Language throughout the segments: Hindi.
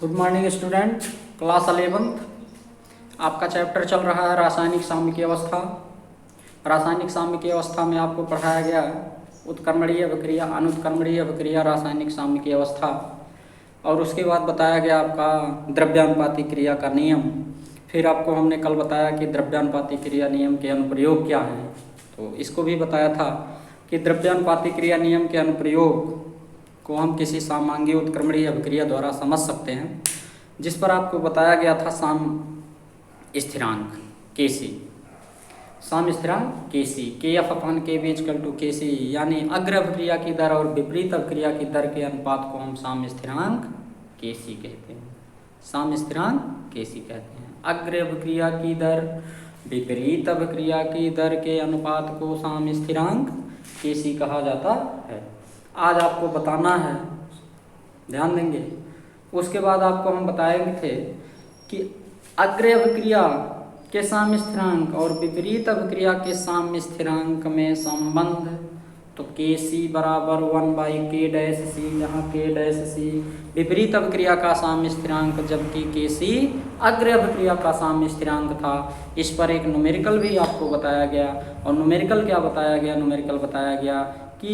Good morning student, class 11th। आपका चैप्टर चल रहा है रासायनिक साम्यिकी अवस्था। रासायनिक साम्यिकी अवस्था में आपको पढ़ाया गया उत्क्रमणीय अभिक्रिया, अनुत्क्रमणीय अभिक्रिया, रासायनिक साम्यिकी अवस्था, और उसके बाद बताया गया आपका द्रव्यानुपाती क्रिया का नियम। फिर आपको हमने कल बताया कि द्रव्यानुपाती क्रिया नियम के अनुप्रयोग क्या हैं, तो इसको भी बताया था कि द्रव्यानुपाती क्रिया नियम के अनुप्रयोग को हम किसी सामांगी उत्क्रमणीय अभिक्रिया द्वारा समझ सकते हैं, जिस पर आपको बताया गया था साम स्थिरांक Kc, साम स्थिरांक Kc, Kf/Kv = Kc, यानी अग्र अभिक्रिया की दर और विपरीत अभिक्रिया की दर के अनुपात को हम साम स्थिरांक Kc कहते हैं। साम स्थिरांक Kc कहते हैं। अग्र अभिक्रिया की दर विपरीत अभिक्रिया की दर के अनुपात को साम स्थिरांक Kc कहा जाता है। आज आपको बताना है, ध्यान देंगे। उसके बाद आपको हम बताएंगे थे कि अग्र अभिक्रिया के साम्य स्थिरांक और विपरीत अभिक्रिया के साम्य स्थिरांक में संबंध, तो Kc बराबर 1/K'(c), जहाँ K'(c) विपरीत अभिक्रिया का साम्य स्थिरांक, जबकि Kc अग्र अभिक्रिया का साम्य स्थिरांक था। इस पर एक न्यूमेरिकल भी आपको बताया गया, और न्यूमेरिकल क्या बताया गया? न्यूमेरिकल बताया गया कि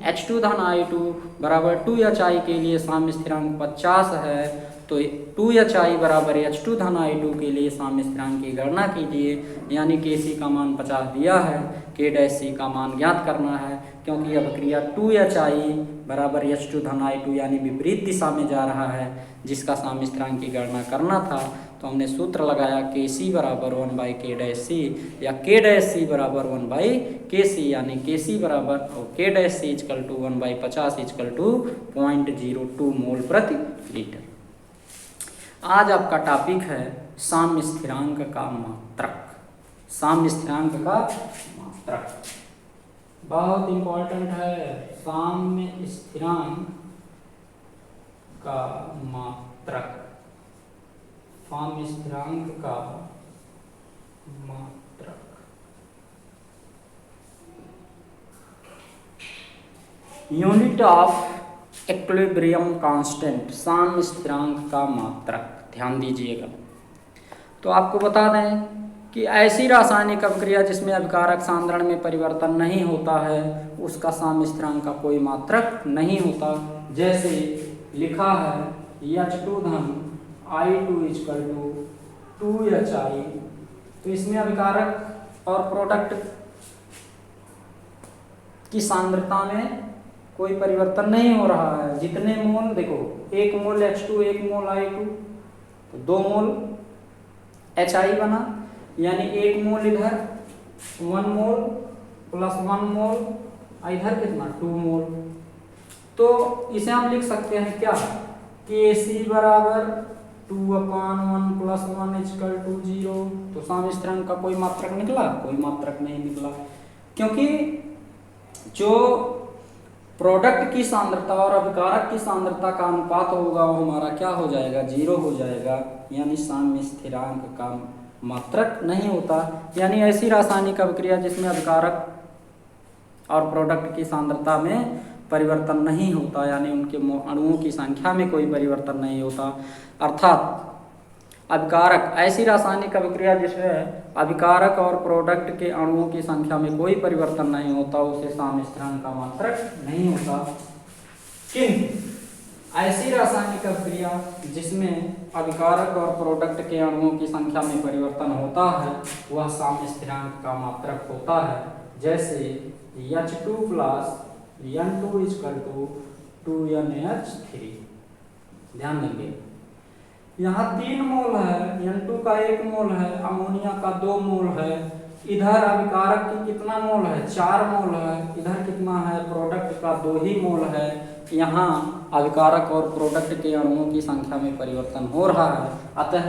H2-I2 बराबर 2HI के लिए साम्य स्थिरांक 50 है, तो 2HI बराबर H2-I2 के लिए साम्य स्थिरांक की गणना कीजिए। यानी Kc का मान 50 दिया है, K'(c) का मान ज्ञात करना है, क्योंकि अभिक्रिया 2HI बराबर H2-I2 यानी विपरीत दिशा में जा रहा है, जिसका साम्य स्थिरांक की गणना करना था। तो हमने सूत्र लगाया Kc बराबर 1/K'(c) या K'(c) बराबर 1/Kc, यानी Kc बराबर और K'(c) = 1/50 = 0.02 मोल प्रति लीटर। आज आपका टॉपिक है साम्य स्थिरांक का मात्रक। साम्य स्थिरांक का मात्रक बहुत इंपॉर्टेंट है। साम्य स्थिरांक का मात्रक, साम्य स्थिरांक का मात्रक। यूनिट ऑफ इक्विलिब्रियम कांस्टेंट, साम्य स्थिरांक का मात्रक। ध्यान दीजिएगा। तो आपको बता दें कि ऐसी रासायनिक अभिक्रिया जिसमें अभिकारक सांद्रण में परिवर्तन नहीं होता है, उसका साम्य स्थिरांक का कोई मात्रक नहीं होता। जैसे लिखा है H2-I2 = 2HI, तो इसमें अभिकारक और प्रोडक्ट की सांद्रता में कोई परिवर्तन नहीं हो रहा है। जितने मोल, देखो 1 मोल H2 1 मोल I2, तो 2 मोल HI बना, यानी 1 मोल इधर 1 मोल प्लस 1 मोल, इधर कितना 2 मोल। तो इसे हम लिख सकते हैं क्या? Kc बराबर 2/1 + 1 = 0। तो साम्य स्थिरांक का कोई मात्रक निकला? कोई मात्रक नहीं निकला, क्योंकि जो प्रोडक्ट की सांद्रता और अभिकारक की सांद्रता का अनुपात होगा वो हमारा क्या हो जाएगा? 0 हो जाएगा। यानी साम्य स्थिरांक का मात्रक नहीं होता। यानी ऐसी रासायनिक अभिक्रिया जिसमें अभिकारक और प्रोडक्ट की सांद्रता में परिवर्तन नहीं होता, यानी उनके अणुओं की संख्या में कोई परिवर्तन नहीं होता, अर्थात अभिकारक, ऐसी रासायनिक अभिक्रिया जिसमें अभिकारक और प्रोडक्ट के अणुओं की संख्या में कोई परिवर्तन नहीं होता, उसे साम्य स्थिरांक का मात्रक नहीं होता। किंतु ऐसी रासायनिक अभिक्रिया जिसमें अभिकारक और प्रोडक्ट के अणुओं की संख्या में परिवर्तन होता है, वह साम्य स्थिरांक का मात्रक होता है। जैसे H2 + N2 = 2NH3। ध्यान देंगे, यहाँ 3 मोल है, N2 का 1 मोल है, अमोनिया का 2 मोल है। इधर अभिकारक की कितना मोल है? 4 मोल है। इधर कितना है? प्रोडक्ट का 2 ही मोल है। यहाँ अभिकारक और प्रोडक्ट के अणुओं की संख्या में परिवर्तन हो रहा है, अतः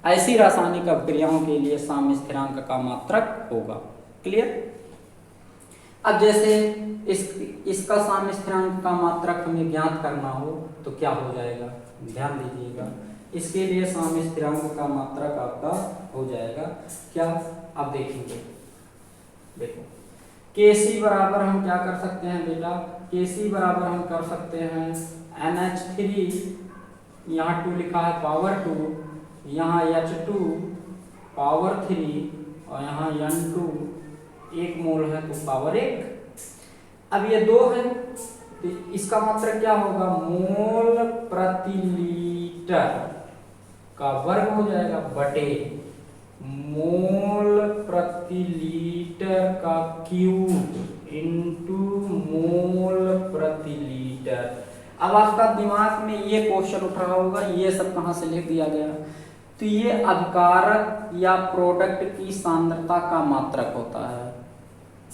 ऐसी रासायनिक अभिक्रियाओं के लिए साम्य स्थिरांक का मात्रक होगा। क्लियर? अब जैसे इसका साम्य स्थिरांक का मात्रक हमें ज्ञात करना हो तो क्या हो जाएगा? ध्यान दीजिएगा। इसके लिए साम्य स्थिरांक का मात्रक आपका हो जाएगा क्या? अब देखेंगे, देखो Kc बराबर हम क्या कर सकते हैं बेटा? Kc बराबर हम कर सकते हैं NH3 यहाँ 2 लिखा है पावर 2, यहाँ H2 पावर 3 और यहाँ N2 1 मोल है तो पावर 1। अब ये 2 है तो इसका मात्रक क्या होगा, मोल प्रति लीटर का वर्ग हो जाएगा बटे मोल प्रति लीटर का क्यूब इंटू मोल प्रति लीटर। अब आपका दिमाग में ये क्वेश्चन उठ रहा होगा, ये सब कहाँ से लिख दिया गया, तो ये अभिकारक या प्रोडक्ट की सांद्रता का मात्रक होता है।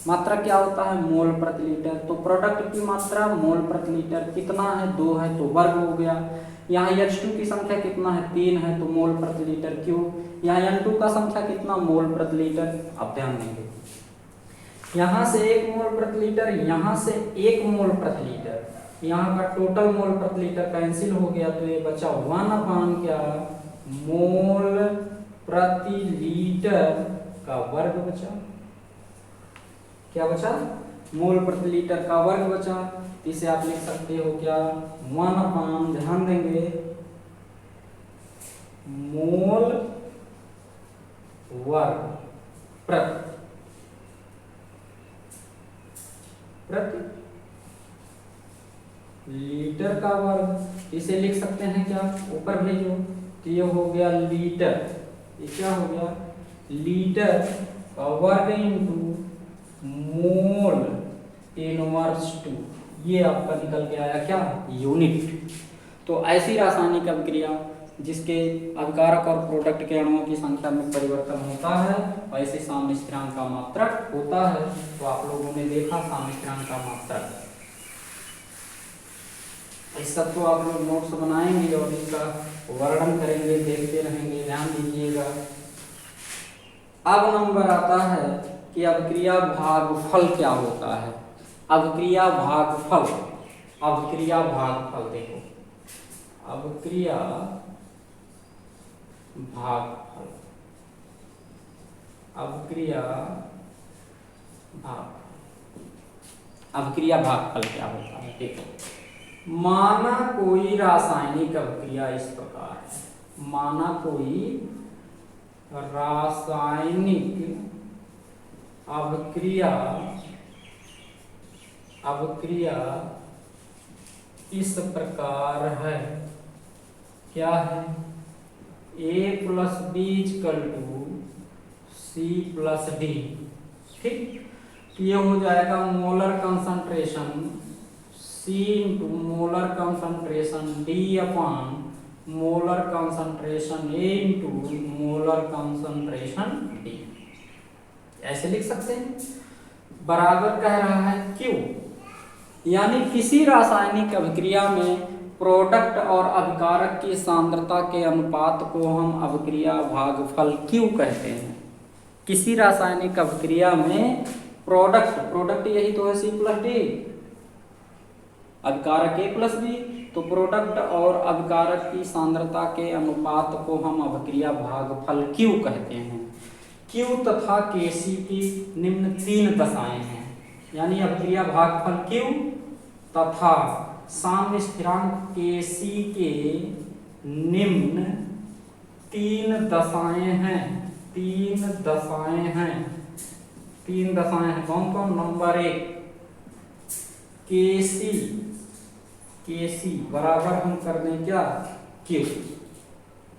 मात्रक क्या होता है, मोल प्रति लीटर। तो प्रोडक्ट की मात्रा मोल प्रति लीटर कितना है, 2 है तो वर्ग हो गया। यहाँ H2 की संख्या कितना है, 3 है तो मोल प्रति लीटर क्यूब। यहाँ N2 का संख्या कितना, मोल प्रति लीटर। अब ध्यान देंगे, यहाँ से 1 मोल प्रति लीटर, यहाँ से 1 मोल प्रति लीटर, यहाँ का टोटल मोल प्रति लीटर कैंसिल हो गया तो ये बचा 1 क्या, मोल प्रति लीटर का वर्ग बचा। क्या बचा, मोल प्रति लीटर का वर्ग बचा। तो इसे आप लिख सकते हो क्या, 1 ध्यान देंगे मोल वर्ग प्रति लीटर का वर्ग। इसे लिख सकते हैं क्या, ऊपर भेजो तो ये हो गया लीटर, ये क्या हो गया, लीटर का वर्ग इंटू मोल इनवर्स 2, ये आपका निकल के आया क्या, यूनिट। तो ऐसी रासायनिक अभिक्रिया जिसके अभिकारक और प्रोडक्ट के अणुओं की संख्या में परिवर्तन होता है, वैसे साम्य स्थिरांक का मात्रक होता है। तो आप लोगों ने देखा साम्य स्थिरांक का मात्रक, इस सब तो आप लोग नोट्स बनाएंगे और इसका वर्णन करेंगे, देखते रहेंगे, ध्यान दीजिएगा। अब नंबर आता है कि अभिक्रिया भागफल क्या होता है। अभिक्रिया भागफल, अभिक्रिया भागफल देखो, अभिक्रिया भागफल, अभिक्रिया भाग, अभिक्रिया भागफल क्या होता है देखो। माना कोई रासायनिक अभिक्रिया इस प्रकार है, माना कोई रासायनिक अभिक्रिया, अभिक्रिया इस प्रकार है, क्या है, A + B = C + D, ठीक। ये हो जाएगा molar concentration C × molar concentration D upon molar concentration A × molar concentration D, ऐसे लिख सकते हैं। बराबर कह रहा है Q, यानी किसी रासायनिक अभिक्रिया में प्रोडक्ट और अभिकारक की सांद्रता के अनुपात को हम अभिक्रिया भागफल Q कहते हैं। किसी रासायनिक अभिक्रिया में प्रोडक्ट, प्रोडक्ट यही तो है C + D, अभिकारक A + B, तो प्रोडक्ट और अभिकारक की सांद्रता के अनुपात को हम अभिक्रिया भागफल Q कहते हैं। Q तथा Kc की निम्न 3 दशाएं हैं, यानी अभिक्रिया भागफल Q तथा साम्य स्थिरांक Kc के निम्न 3 दशाएं हैं, 3 दशाएं हैं, 3 दशाएं हैं। कौन कौन, नंबर 1 Kc, Kc बराबर हम कर दें क्या, Q,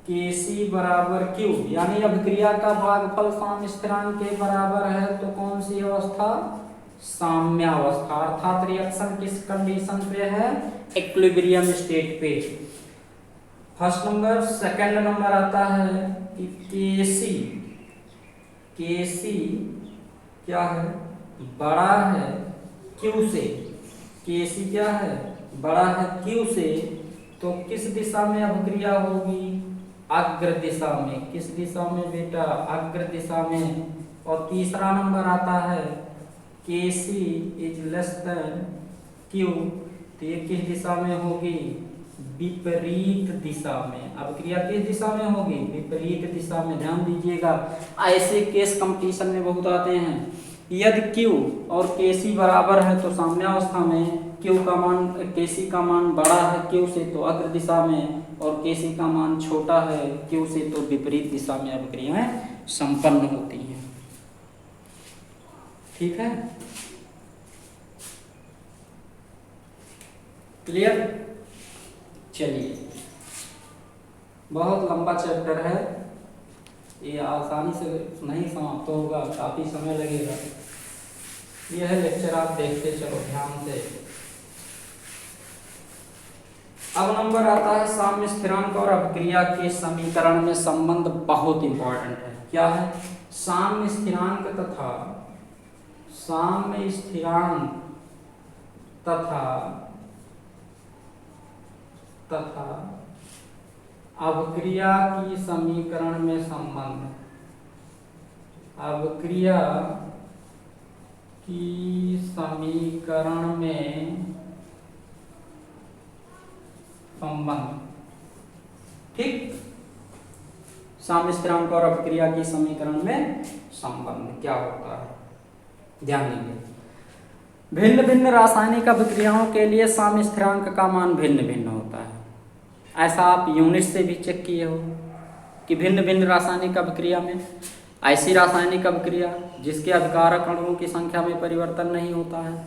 Kc बराबर Q, यानी अभिक्रिया का भागफल साम्य स्थिरांक के बराबर है, तो कौन सी अवस्था, साम्य अवस्था, अर्थात रिएक्शन किस कंडीशन पे है, इक्विलिब्रियम स्टेट पे। First number. सेकंड नंबर आता है कि Kc, Kc क्या है, बड़ा है Q से, Kc क्या है, बड़ा है Q से, तो किस दिशा में अभिक्रिया होगी, अग्र दिशा में। किस दिशा में बेटा, अग्र दिशा में। और तीसरा नंबर आता है Kc > Q, तो ये किस दिशा में होगी, विपरीत दिशा में। अभिक्रिया किस दिशा में होगी, विपरीत दिशा में। ध्यान दीजिएगा, ऐसे केस कंपटीशन में बहुत आते हैं। यदि Q और Kc बराबर है तो साम्यावस्था में, Q का मान Kc का मान बड़ा है Q से तो अग्र दिशा में और Kc का मान छोटा है Q से तो विपरीत दिशा में अभिक्रियाएं संपन्न होती हैं। ठीक है, क्लियर। चलिए, बहुत लंबा चैप्टर है, ये आसानी से नहीं समाप्त होगा, काफी समय लगेगा। यह लेक्चर आप देखते चलो ध्यान से। अब नंबर आता है साम्य स्थिरांक और अभिक्रिया के समीकरण में संबंध बहुत इंपॉर्टेंट है। क्या है? साम्य स्थिरांक तथा अभिक्रिया की समीकरण में संबंध। अभिक्रिया की समीकरण में संबंध। ठीक, साम्य स्थिरांक और अभिक्रिया की समीकरण में संबंध क्या होता है, ध्यान दीजिए। भिन्न भिन्न रासायनिक अभिक्रियाओं के लिए साम्य स्थिरांक का मान भिन्न भिन्न होता है। ऐसा आप यूनिट से भी चेक किए हो कि भिन्न भिन्न रासायनिक अभिक्रिया में ऐसी रासायनिक अभिक्रिया जिसके अभिकारक अणुओं की संख्या में परिवर्तन नहीं होता है,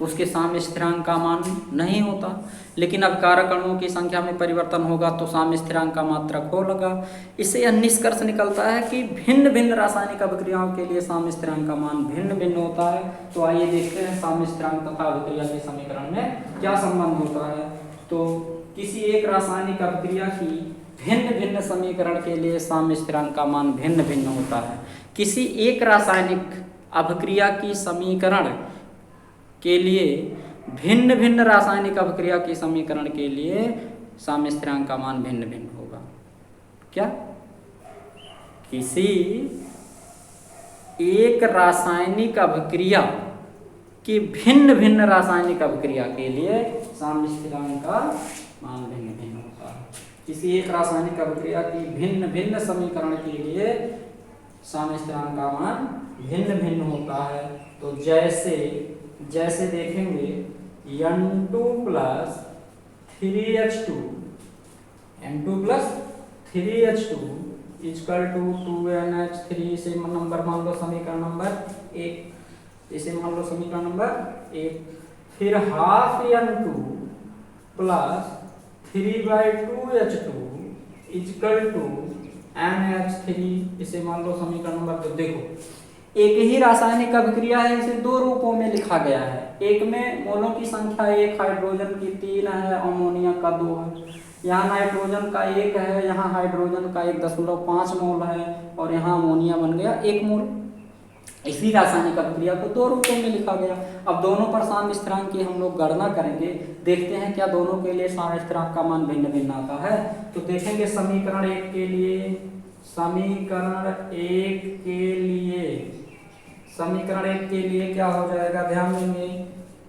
उसके साम्य स्थिरांक का मान नहीं होता, लेकिन अभिकारक अणुओं की संख्या में परिवर्तन होगा तो साम्य स्थिरांक का मात्रक होगा। इससे यह निष्कर्ष निकलता है कि भिन्न भिन्न रासायनिक अभिक्रियाओं के लिए साम्य स्थिरांक का मान भिन्न भिन्न होता है। तो आइए देखते हैं साम्य स्थिरांक तथा अभिक्रिया के समीकरण में क्या संबंध होता है। तो किसी एक रासायनिक अभिक्रिया की भिन्न भिन्न समीकरण के लिए साम्य स्थिरांक का मान भिन्न भिन्न होता है। किसी एक रासायनिक अभिक्रिया की समीकरण के लिए भिन्न भिन्न रासायनिक अभिक्रिया की समीकरण के लिए साम्य स्थिरांक का मान भिन्न भिन्न होगा। क्या? किसी एक रासायनिक अभिक्रिया की भिन्न भिन्न रासायनिक अभिक्रिया के लिए साम्य स्थिरांक का मान भिन्न भिन्न होता है। किसी एक रासायनिक अभिक्रिया की भिन्न भिन्न समीकरण के लिए साम्य स्थिरांक का मान भिन्न भिन्न होता है। तो जैसे देखेंगे N2 plus 3H2 equal to 2NH3 से नंबर मान लो समीकरण नंबर 1, इसे मान लो समीकरण नंबर 1। फिर half N2 plus 3/2H2 equal to NH3, इसे मान लो समीकरण नंबर 2। देखो, एक ही रासायनिक अभिक्रिया है, इसे दो रूपों में लिखा गया है। एक में मोलों की संख्या 1, हाइड्रोजन की 3 है, अमोनिया का 2 है। यहाँ नाइट्रोजन का 1 है, यहाँ हाइड्रोजन का 1.5 मोल है और यहाँ अमोनिया बन गया 1 मोल। इसी रासायनिक अभिक्रिया को दो रूपों में लिखा गया। अब दोनों पर साम्य स्थिरांक की हम लोग गणना करेंगे, देखते हैं क्या दोनों के लिए साम्य स्थिरांक का मान भिन्न भिन्न आता है। तो देखेंगे समीकरण 1 के लिए क्या हो जाएगा, ध्यान देंगे।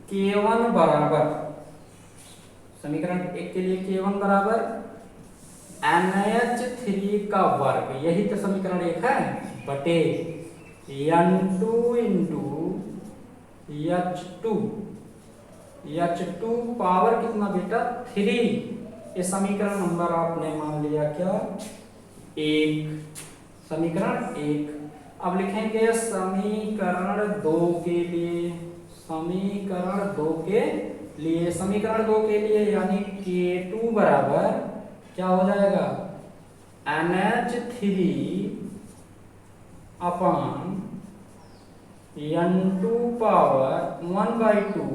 K1 बराबर, समीकरण 1 के लिए K1 बराबर NH3 का वर्ग, यही तो समीकरण 1 है, बटे N2 इंटू H2 पावर कितना बेटा 3। ये समीकरण नंबर आपने मान लिया क्या 1, समीकरण 1। अब लिखेंगे समीकरण 2 के लिए, समीकरण 2 के लिए यानी K2 बराबर क्या हो जाएगा NH3 अपान N2 पावर 1/2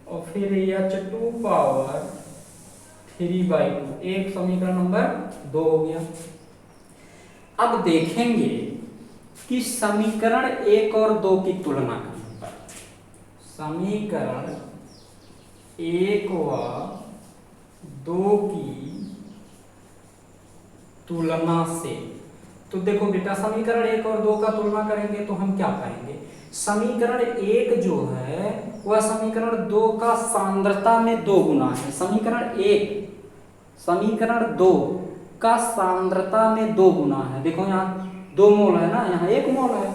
और फिर H2 पावर 3/2। एक समीकरण नंबर 2 हो गया। अब देखेंगे कि समीकरण 1 और 2 की तुलना करने पर, समीकरण 1 व 2 की तुलना से, तो देखो बेटा समीकरण 1 और 2 का तुलना करेंगे तो हम क्या पाएंगे, समीकरण 1 जो है वह समीकरण 2 का सांद्रता में 2 गुना है। समीकरण 2 का सांद्रता में 2 गुना है। देखो यहाँ 2 मोल है ना, यहाँ 1 मोल है,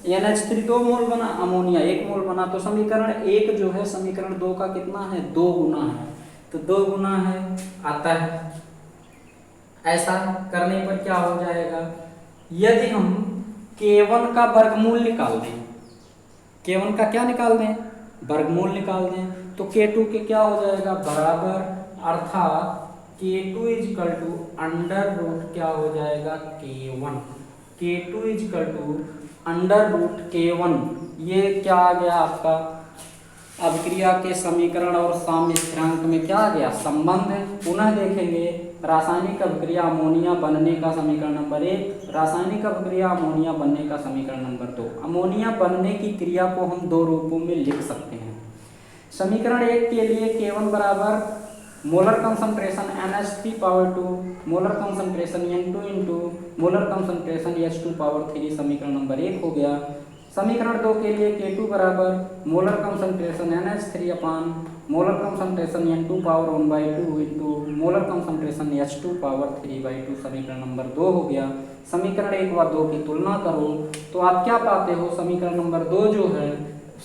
NH3 2 मोल बना, अमोनिया 1 मोल बना, तो समीकरण 1 जो है समीकरण 2 का कितना है, 2 गुना है, तो 2 गुना है आता है। ऐसा करने पर क्या हो जाएगा, यदि हम K1 का वर्गमूल निकाल दें, K1 का क्या निकाल दें, वर्गमूल निकाल दें, तो K2 के क्या हो जाएगा बराबर, अर्थात K2 is equal to under root क्या हो जाएगा K1, K2 is equal to under root K1। ये क्या आ गया आपका अभिक्रिया के समीकरण और साम्य स्थिरांक में क्या आ गया, संबंध है। पुनः देखेंगे रासायनिक अभिक्रिया अमोनिया बनने का समीकरण नंबर 1, रासायनिक अभिक्रिया अमोनिया बनने का समीकरण नंबर 2। अमोनिया बनने की क्रिया को हम 2 रूपों में लिख सकते हैं। समीकरण 1 के लिए K1 बराबर molar concentration NH3 power 2, molar concentration N2 into molar concentration H2 power 3, समीकरण नंबर 1 हो गया। समीकरण 2 के लिए K2 बराबर molar concentration NH3 upon molar concentration N2 power 1/2 into molar concentration H2 power 3/2, समीकरण नंबर 2 हो गया। समीकरण 1 व 2 की तुलना करो तो आप क्या पाते हो, समीकरण नंबर 2 जो है,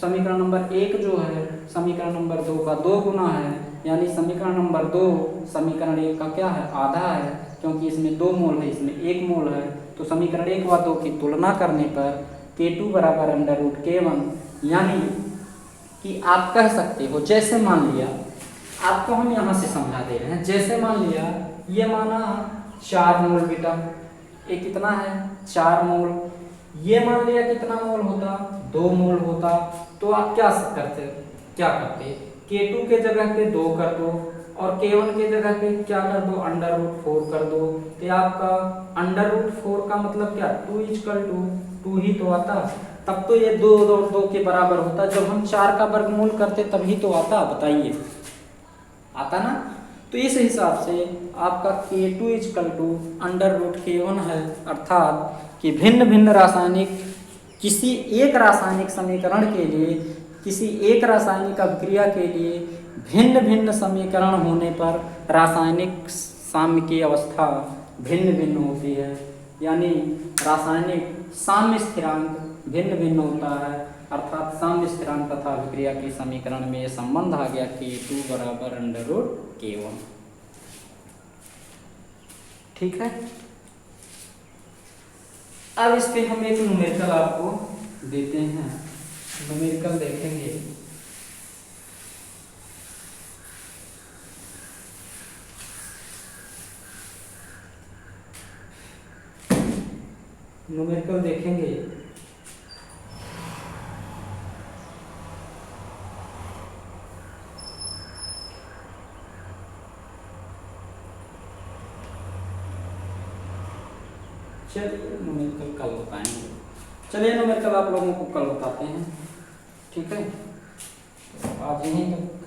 समीकरण नंबर 1 जो है समीकरण नंबर 2 का 2 गुना है, यानी समीकरण नंबर 2 समीकरण 1 का क्या है, आधा है, क्योंकि इसमें 2 मोल है, इसमें 1 मोल है। तो समीकरण 1 व 2 की तुलना करने पर K2 बराबर अंडर रूट K1, यानी कि आप कह सकते हो, जैसे मान लिया, आपको हम यहाँ से समझा दे रहे हैं, जैसे मान लिया ये माना 4 मोल बेटा, ये कितना है 4 मोल, ये मान लिया कितना मोल होता, 2 मोल होता, तो आप क्या करते, K2 के जगह पे 2 कर दो और K1 के जगह पे क्या कर दो, अंडर रूट 4 कर दो। तो आपका अंडर रूट 4 का मतलब क्या, 2 इजकल टू 2 ही तो आता, तब तो ये 2 और 2 के बराबर होता, जब हम 4 का वर्गमूल करते तभी तो आता, बताइए आता ना। तो इस हिसाब से आपका K2 is equal to under root K1 है, अर्थात कि भिन्न भिन्न रासायनिक, किसी एक रासायनिक समीकरण के लिए, किसी एक रासायनिक अभिक्रिया के लिए भिन्न भिन्न समीकरण होने पर रासायनिक साम्य की अवस्था भिन्न भिन्न होती है, यानी रासायनिक साम्य स्थिरांक भिन्न भिन्न होता है, अर्थात साम्य स्थिरांक तथा अभिक्रिया के समीकरण में ये संबंध आ गया K2 बराबर अंडर रूट K1। ठीक है, अब इस पे हम एक न्यूमेरिकल आपको देते हैं, न्यूमेरिकल देखेंगे। न्यूमेरिकल देखेंगे, चलिए न्यूमेरिकल कल बताएंगे, चलिए न्यूमेरिकल आप लोगों को कल बताते हैं। ठीक है, तो आज यहीं तक।